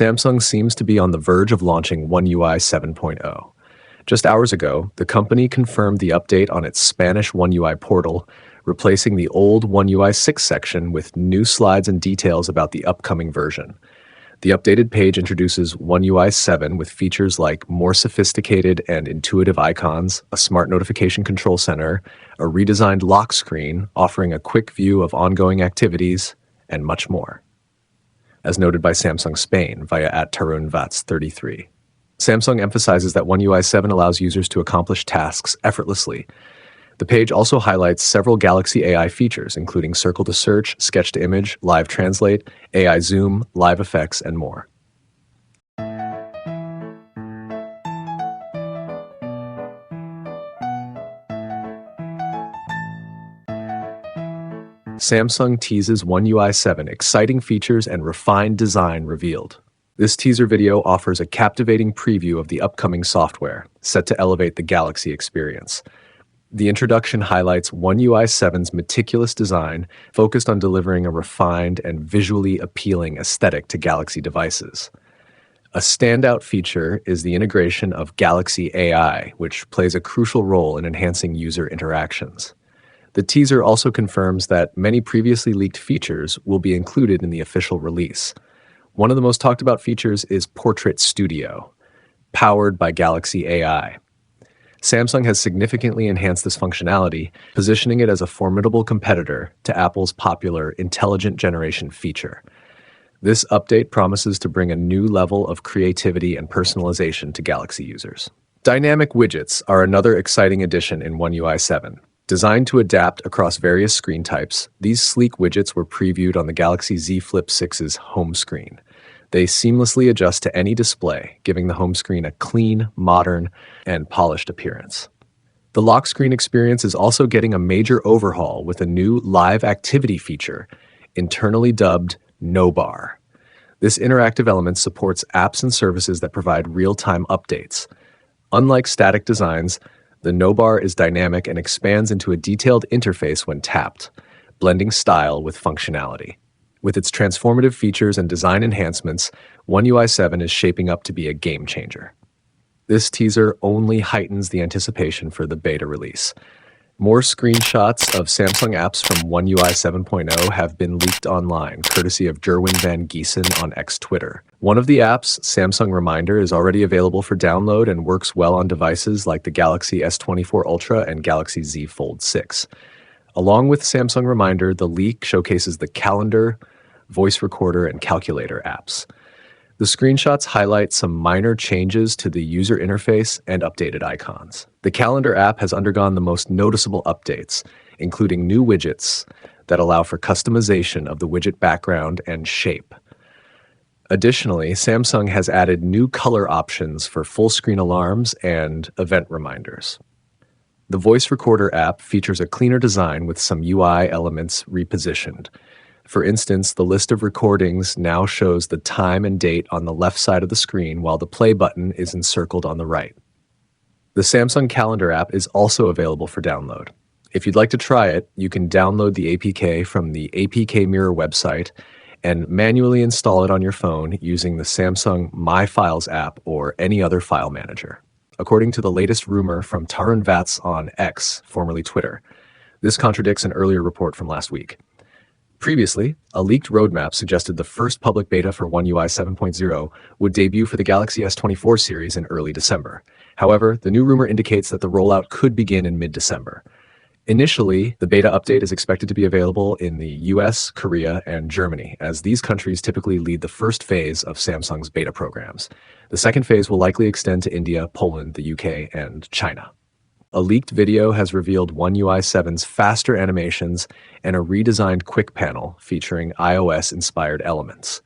Samsung seems to be on the verge of launching One UI 7.0. Just hours ago, the company confirmed the update on its Spanish One UI portal, replacing the old One UI 6 section with new slides and details about the upcoming version. The updated page introduces One UI 7 with features like more sophisticated and intuitive icons, a smart notification control center, a redesigned lock screen offering a quick view of ongoing activities, and much more. As noted by Samsung Spain via @TarunVats33. Samsung emphasizes that One UI 7 allows users to accomplish tasks effortlessly. The page also highlights several Galaxy AI features, including Circle to Search, Sketch to Image, Live Translate, AI Zoom, Live Effects, and more. Samsung teases One UI 7, exciting features and refined design revealed. This teaser video offers a captivating preview of the upcoming software, set to elevate the Galaxy experience. The introduction highlights One UI 7's meticulous design, focused on delivering a refined and visually appealing aesthetic to Galaxy devices. A standout feature is the integration of Galaxy AI, which plays a crucial role in enhancing user interactions. The teaser also confirms that many previously leaked features will be included in the official release. One of the most talked about features is Portrait Studio, powered by Galaxy AI. Samsung has significantly enhanced this functionality, positioning it as a formidable competitor to Apple's popular Intelligent Generation feature. This update promises to bring a new level of creativity and personalization to Galaxy users. Dynamic widgets are another exciting addition in One UI 7. Designed to adapt across various screen types, these sleek widgets were previewed on the Galaxy Z Flip 6's home screen. They seamlessly adjust to any display, giving the home screen a clean, modern, and polished appearance. The lock screen experience is also getting a major overhaul with a new live activity feature, internally dubbed No Bar. This interactive element supports apps and services that provide real-time updates. Unlike static designs, the No Bar is dynamic and expands into a detailed interface when tapped, blending style with functionality. With its transformative features and design enhancements, One UI 7 is shaping up to be a game changer. This teaser only heightens the anticipation for the beta release. More screenshots of Samsung apps from One UI 7.0 have been leaked online, courtesy of Jerwin Van Giesen on X Twitter. One of the apps, Samsung Reminder, is already available for download and works well on devices like the Galaxy S24 Ultra and Galaxy Z Fold 6. Along with Samsung Reminder, the leak showcases the Calendar, Voice Recorder, and Calculator apps. The screenshots highlight some minor changes to the user interface and updated icons. The Calendar app has undergone the most noticeable updates, including new widgets that allow for customization of the widget background and shape. Additionally, Samsung has added new color options for full-screen alarms and event reminders. The Voice Recorder app features a cleaner design with some UI elements repositioned. For instance, the list of recordings now shows the time and date on the left side of the screen, while the play button is encircled on the right. The Samsung Calendar app is also available for download. If you'd like to try it, you can download the APK from the APK Mirror website and manually install it on your phone using the Samsung My Files app or any other file manager. According to the latest rumor from Tarun Vats on X, formerly Twitter, this contradicts an earlier report from last week. Previously, a leaked roadmap suggested the first public beta for One UI 7.0 would debut for the Galaxy S24 series in early December. However, the new rumor indicates that the rollout could begin in mid-December. Initially, the beta update is expected to be available in the US, Korea, and Germany, as these countries typically lead the first phase of Samsung's beta programs. The second phase will likely extend to India, Poland, the UK, and China. A leaked video has revealed One UI 7's faster animations and a redesigned quick panel featuring iOS-inspired elements.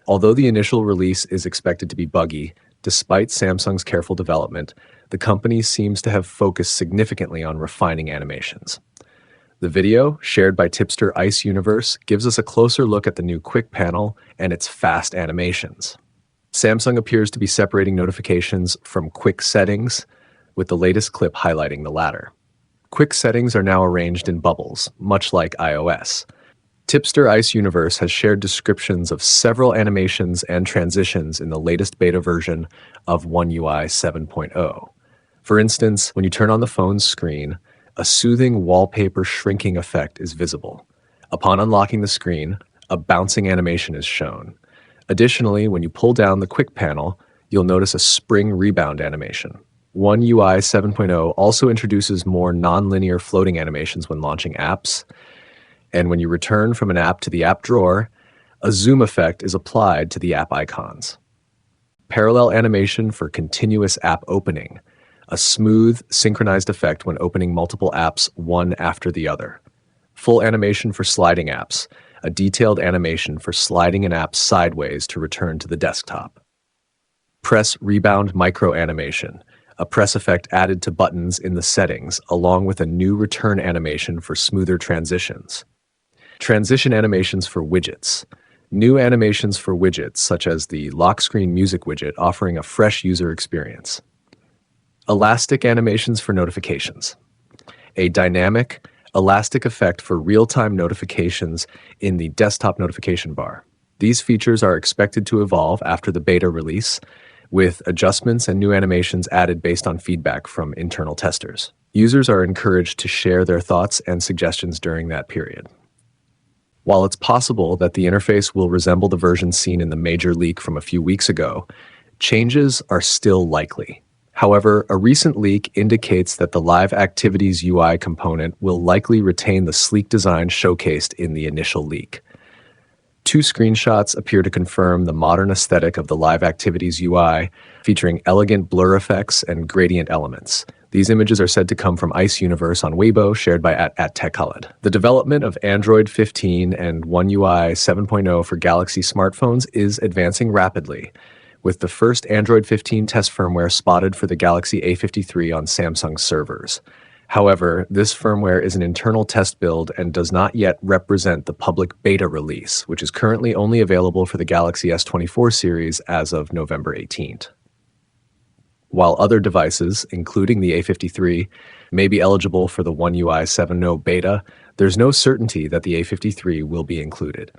Although the initial release is expected to be buggy, despite Samsung's careful development, the company seems to have focused significantly on refining animations. The video, shared by tipster Ice Universe, gives us a closer look at the new quick panel and its fast animations. Samsung appears to be separating notifications from quick settings, with the latest clip highlighting the latter. Quick settings are now arranged in bubbles, much like iOS. Tipster Ice Universe has shared descriptions of several animations and transitions in the latest beta version of One UI 7.0. For instance, when you turn on the phone's screen, a soothing wallpaper shrinking effect is visible. Upon unlocking the screen, a bouncing animation is shown. Additionally, when you pull down the quick panel, you'll notice a spring rebound animation. One UI 7.0 also introduces more non-linear floating animations when launching apps, and when you return from an app to the app drawer, a zoom effect is applied to the app icons. Parallel animation for continuous app opening, a smooth, synchronized effect when opening multiple apps one after the other. Full animation for sliding apps, a detailed animation for sliding an app sideways to return to the desktop. Press rebound micro animation, a press effect added to buttons in the settings, along with a new return animation for smoother transitions. Transition animations for widgets. New animations for widgets, such as the lock screen music widget, offering a fresh user experience. Elastic animations for notifications. A dynamic, elastic effect for real-time notifications in the desktop notification bar. These features are expected to evolve after the beta release, with adjustments and new animations added based on feedback from internal testers. Users are encouraged to share their thoughts and suggestions during that period. While it's possible that the interface will resemble the version seen in the major leak from a few weeks ago, changes are still likely. However, a recent leak indicates that the Live Activities UI component will likely retain the sleek design showcased in the initial leak. Two screenshots appear to confirm the modern aesthetic of the Live Activities UI, featuring elegant blur effects and gradient elements. These images are said to come from Ice Universe on Weibo, shared by @TechHolid. The development of Android 15 and One UI 7.0 for Galaxy smartphones is advancing rapidly, with the first Android 15 test firmware spotted for the Galaxy A53 on Samsung servers. However, this firmware is an internal test build and does not yet represent the public beta release, which is currently only available for the Galaxy S24 series as of November 18th. While other devices, including the A53, may be eligible for the One UI 7.0 beta, there's no certainty that the A53 will be included.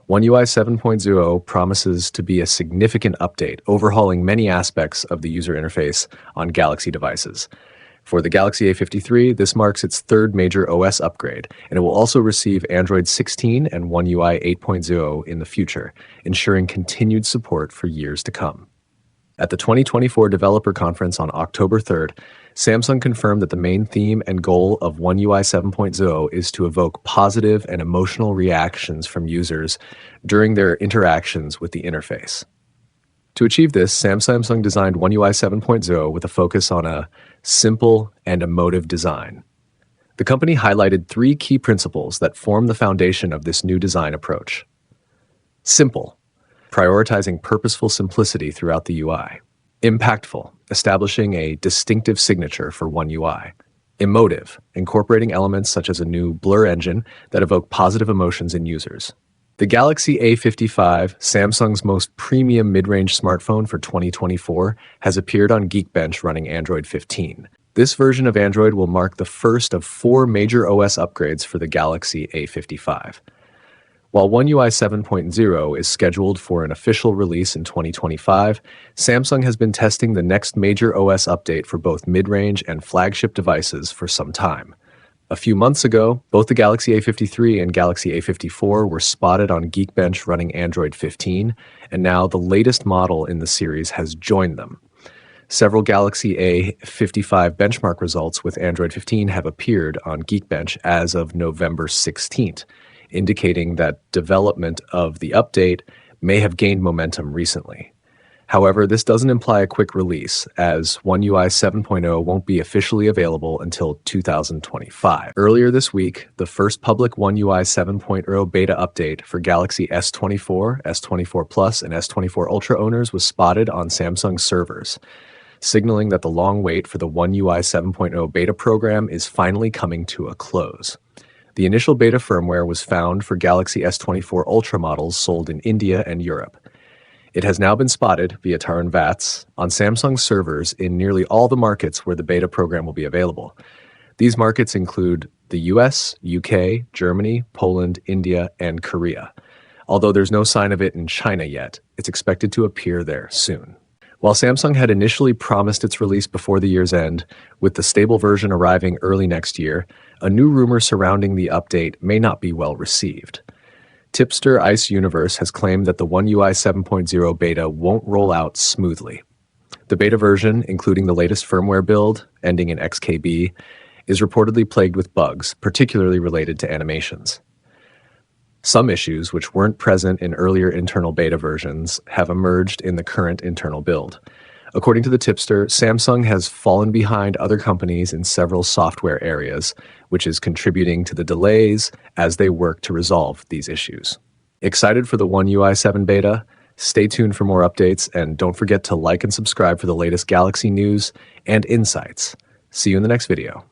One UI 7.0 promises to be a significant update, overhauling many aspects of the user interface on Galaxy devices. For the Galaxy A53, this marks its third major OS upgrade, and it will also receive Android 16 and One UI 8.0 in the future, ensuring continued support for years to come. At the 2024 Developer Conference on October 3rd, Samsung confirmed that the main theme and goal of One UI 7.0 is to evoke positive and emotional reactions from users during their interactions with the interface. To achieve this, Samsung designed One UI 7.0 with a focus on a simple and emotive design. The company highlighted three key principles that form the foundation of this new design approach. Simple, prioritizing purposeful simplicity throughout the UI. Impactful, establishing a distinctive signature for One UI. Emotive, incorporating elements such as a new blur engine that evoke positive emotions in users. The Galaxy A55, Samsung's most premium mid-range smartphone for 2024, has appeared on Geekbench running Android 15. This version of Android will mark the first of 4 major OS upgrades for the Galaxy A55. While One UI 7.0 is scheduled for an official release in 2025, Samsung has been testing the next major OS update for both mid-range and flagship devices for some time. A few months ago, both the Galaxy A53 and Galaxy A54 were spotted on Geekbench running Android 15, and now the latest model in the series has joined them. Several Galaxy A55 benchmark results with Android 15 have appeared on Geekbench as of November 16th, indicating that development of the update may have gained momentum recently. However, this doesn't imply a quick release, as One UI 7.0 won't be officially available until 2025. Earlier this week, the first public One UI 7.0 beta update for Galaxy S24, S24 Plus, and S24 Ultra owners was spotted on Samsung servers, signaling that the long wait for the One UI 7.0 beta program is finally coming to a close. The initial beta firmware was found for Galaxy S24 Ultra models sold in India and Europe. It has now been spotted via Taran VATS on Samsung servers in nearly all the markets where the beta program will be available. These markets include the US, UK, Germany, Poland, India, and Korea. Although there's no sign of it in China yet, it's expected to appear there soon. While Samsung had initially promised its release before the year's end, with the stable version arriving early next year, a new rumor surrounding the update may not be well received. Tipster Ice Universe has claimed that the One UI 7.0 beta won't roll out smoothly. The beta version, including the latest firmware build, ending in XKB, is reportedly plagued with bugs, particularly related to animations. Some issues, which weren't present in earlier internal beta versions, have emerged in the current internal build. According to the tipster, Samsung has fallen behind other companies in several software areas, which is contributing to the delays as they work to resolve these issues. Excited for the One UI 7 beta? Stay tuned for more updates, and don't forget to like and subscribe for the latest Galaxy news and insights. See you in the next video.